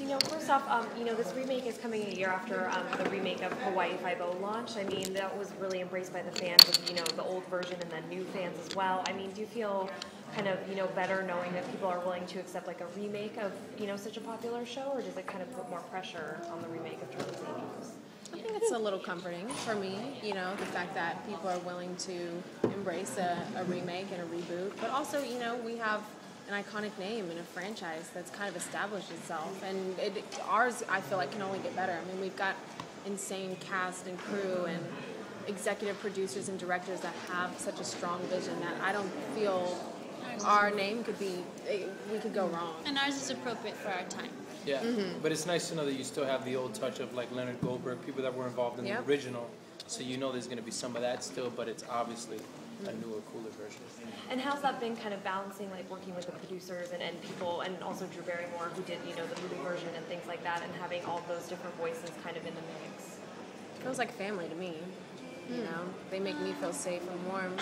So, first off, this remake is coming a year after the remake of Hawaii Five-0 launched. I mean, that was really embraced by the fans of, the old version and then new fans as well. I mean, do you feel kind of, better knowing that people are willing to accept like a remake of, such a popular show, or does it kind of put more pressure on the remake of Charlie's Angels? I think it's a little comforting for me, the fact that people are willing to embrace a remake and a reboot. But also, we have an iconic name in a franchise that's kind of established itself. And ours, I feel like, can only get better. I mean, we've got insane cast and crew and executive producers and directors that have such a strong vision that I don't feel our name we could go wrong. And ours is appropriate for our time. Yeah, but it's nice to know that you still have the old touch of like Leonard Goldberg, people that were involved in the original. So there's going to be some of that still, but it's obviously a newer, cooler version. And how's that been kind of balancing, like working with the producers and people, and also Drew Barrymore, who did, the movie version and things like that, and having all those different voices kind of in the mix? Feels like family to me. They make me feel safe and warm.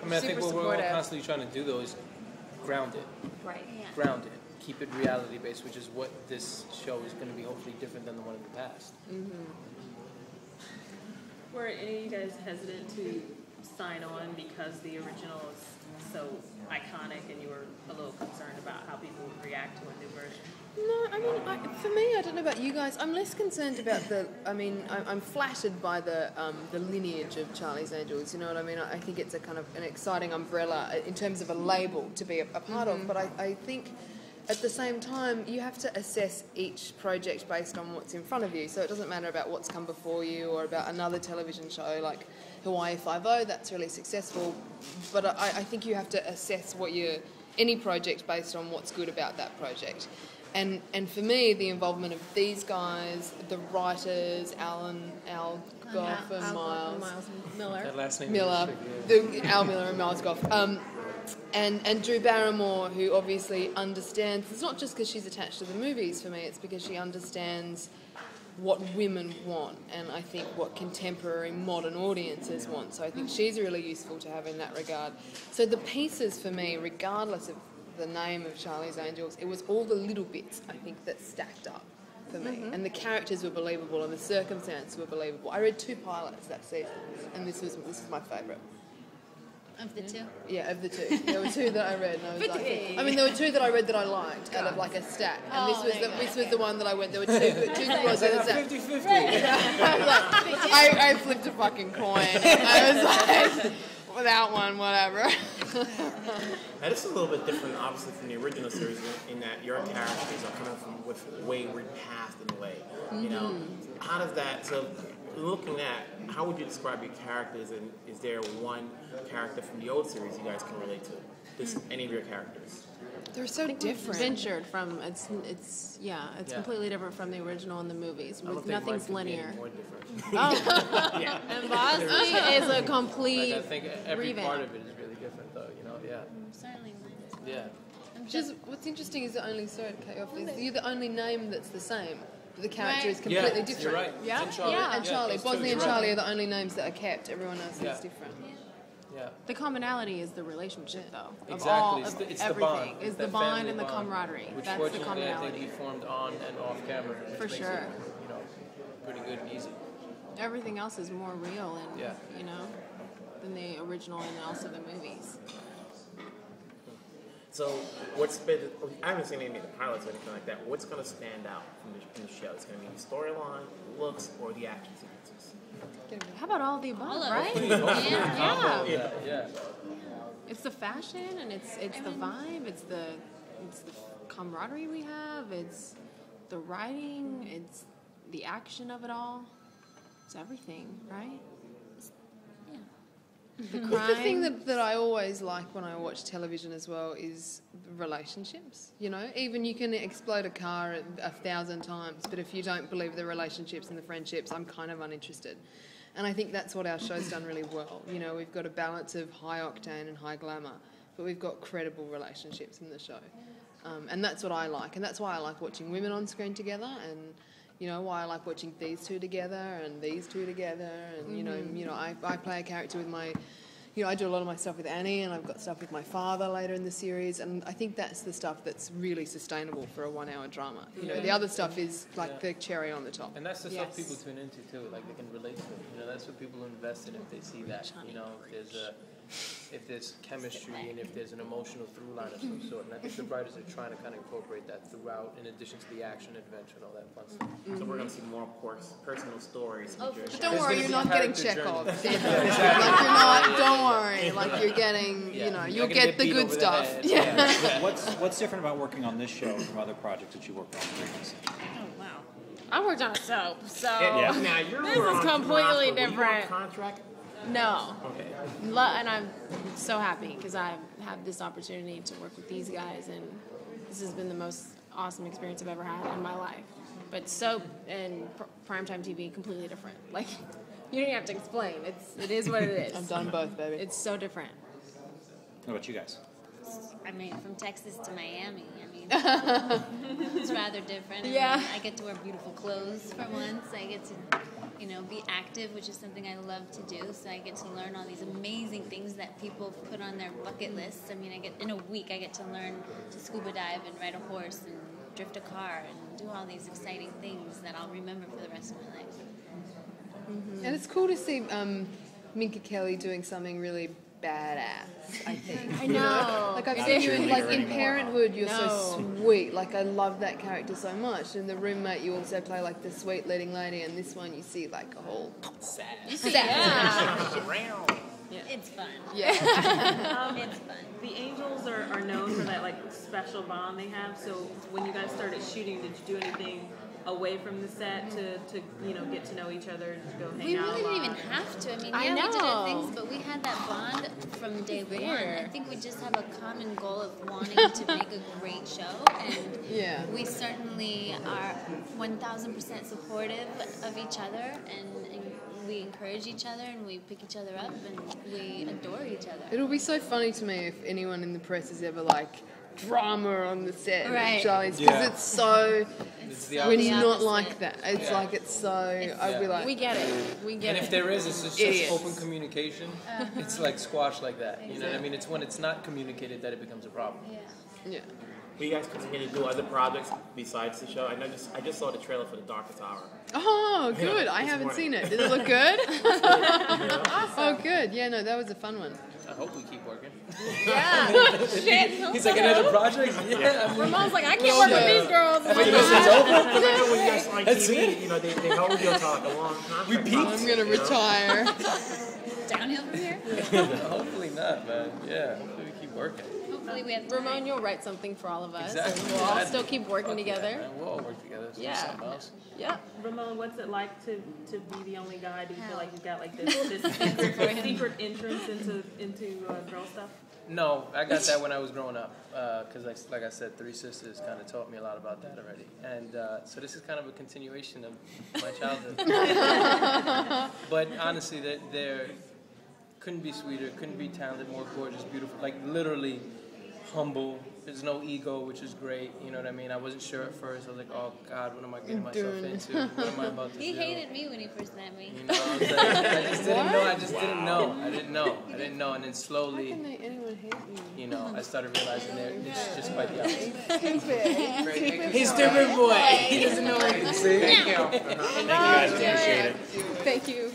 I mean, I think what we're all constantly trying to do, though, is ground it. Right. Yeah. Ground it. Keep it reality-based, which is what this show is going to be hopefully different than the one in the past. Were any of you guys hesitant to sign on because the original is so iconic and you were a little concerned about how people would react to a new version? No, I mean, for me, I don't know about you guys. I'm less concerned about I'm flattered by the lineage of Charlie's Angels. You know what I mean? I think it's a kind of an exciting umbrella in terms of a label to be a part of. But I think at the same time, you have to assess each project based on what's in front of you. So it doesn't matter about what's come before you or about another television show like Hawaii Five-0. That's really successful. But I think you have to assess any project based on what's good about that project. And for me, the involvement of these guys, the writers, Al Goff and Miles Miller. That last name Miller, Al Miller and Miles Goff, and Drew Barrymore, who obviously understands. It's not just because she's attached to the movies for me; it's because she understands what women want, and I think what contemporary modern audiences want. So I think she's really useful to have in that regard. So the pieces for me, regardless of the name of Charlie's Angels, it was all the little bits, I think, that stacked up for me. And the characters were believable and the circumstances were believable. I read 2 pilots that season, and this was my favourite. Of the two? Yeah, of the 2. There were 2 that I read, and I was like... I mean, there were 2 that I read that I liked, out of like a stack. And this was the one that I went... There were 2 that was in a stack. 50-50. I flipped a fucking coin. I was like... Without one, whatever. Now, this is a little bit different, obviously, from the original series in that your characters are coming from with wayward past in a way. How does that? So, looking at how would you describe your characters, and is there one character from the old series you guys can relate to? Just any of your characters? They're so different. Ventured from it's completely different from the original and the movies. Nothing's linear. Yeah. And Bosley is a complete I think every revamp. part of it is really different, though. Yeah. Certainly. Yeah. What's interesting is you're the only name that's the same. The character is completely different. You're right. Yeah, And Charlie. and Charlie. those Bosley two, and you're Charlie right. are the only names that are kept. Everyone else is different. Yeah. The commonality is the relationship, though. Exactly. Of It's everything. the bond. Is It's the that bond family and the bond, camaraderie. Which That's the fortunately I think commonality. we formed on and off camera. Which For makes sure. It, pretty good and easy. Everything else is more real and Yeah. than the original and also the movies. So, I haven't seen any of the pilots or anything like that. What's going to stand out from the show? It's going to be the storyline, looks, or the action sequences? How about all the above, All of right? it. Yeah. Yeah. It's the fashion and it's the vibe, it's the camaraderie we have, it's the writing, it's the action of it all. It's everything, right? The crime. The thing that I always like when I watch television as well is relationships. Even you can explode a car 1,000 times, but if you don't believe the relationships and the friendships, I'm kind of uninterested. And I think that's what our show's done really well. We've got a balance of high octane and high glamour, but we've got credible relationships in the show. And that's what I like. And that's why I like watching women on screen together, and why I like watching these 2 together and these 2 together. And I play a character with my you know, I do a lot of my stuff with Annie, and I've got stuff with my father later in the series, and I think that's the stuff that's really sustainable for a 1 hour drama. You know, the other stuff is like the cherry on the top. And that's the stuff people tune into too, like they can relate to it. You know, that's what people invest in if they see that. You know, if there's chemistry and if there's an emotional through line of some sort. And I think the writers are trying to kind of incorporate that throughout, in addition to the action, adventure, and all that fun stuff. So we're gonna see more personal stories. Oh, featured. for Don't There's worry, gonna you're be not getting character Chekhov. journey. Like you're not. Don't worry. Like you're getting. Yeah. You know, You're you'll not gonna get the beat good over the stuff. head. Yeah. What's different about working on this show from other projects that you worked on previously? Oh, wow. I worked on a soap, so Yeah. Now you're this is completely different. Contract. No. Okay. And I'm so happy because I have this opportunity to work with these guys, and this has been the most awesome experience I've ever had in my life. But soap and primetime TV, completely different. Like, you don't have to explain. It is what it is. I've done both, baby. It's so different. What about you guys? I mean, from Texas to Miami. I mean, it's rather different. I Yeah. mean, I get to wear beautiful clothes for once. I get to, you know, be active, which is something I love to do. So I get to learn all these amazing things that people put on their bucket lists. I mean, in a week, I get to learn to scuba dive and ride a horse and drift a car and do all these exciting things that I'll remember for the rest of my life. And it's cool to see Minka Kelly doing something really badass, I think. I know. Like I've It seen is. you in, like in Anymore, Parenthood, you're so No. sweet. Like I love that character so much. And The Roommate, you also play like the sweet leading lady, and this one you see like a whole You see, it's fun. yeah. It's fun. The Angels are known for that like special bond they have. So when you guys started shooting, did you do anything away from the set to you know get to know each other and to go hang We out? really a didn't lot? even have to. I mean, I yeah, we did know. our things, but we had that bond from day one. Fair. I think we just have a common goal of wanting to make a great show, and Yeah. we certainly are 1,000% supportive of each other, and we encourage each other, and we pick each other up, and we adore each other. It'll be so funny to me if anyone in the press is ever like drama on the set Right. of Charlie's, because Yeah. it's so. It's the We're opposite. not opposite. like that. It's like it's so. I'd be like. We get it. We get And it. if there is, it's just Idiots. such open communication. It's like squash like that. You know what I mean? It's when it's not communicated that it becomes a problem. Yeah. Yeah. Will you guys continue to do other projects besides the show? I just saw the trailer for The Darkest Hour. Oh, good. Yeah, I this haven't morning. seen it. Did it look good? Oh, good. Yeah, no, that was a fun one. I hope we keep working. Yeah. Shit. He's like, another project? Yeah. I mean, Ramon's like, I can't work with these girls. Because I know when you guys on TV, you know, they hold you to like a long contract. We peaked. I'm gonna retire. Downhill from here. hopefully not, man. Yeah, hopefully we keep working. Hopefully we have time. Ramon, you'll write something for all of us. Exactly. And we'll all I'd- still keep working Fuck yeah, together. man. We'll all work together. So Yeah. something else. Yeah. Ramon, what's it like to be the only guy? Do you feel Hell. like you've got like this secret entrance into girl stuff? No, I got that when I was growing up. Because, like I said, Three Sisters kind of taught me a lot about that already. And so this is kind of a continuation of my childhood. But honestly, they're couldn't be sweeter, couldn't be talented, more gorgeous, beautiful. Like literally humble. There's no ego, which is great. You know what I mean? I wasn't sure at first. I was like, oh God, what am I getting myself into? What am I about to He do? hated me when he first met me. You know, I was like, I just didn't know. I just didn't know. I didn't know. And then slowly, Can anyone hate you? you know, I started realizing that it's just quite the opposite. Stupid. He's stupid boy. He doesn't know anything. See? Thank you guys. Appreciate it. Thank you.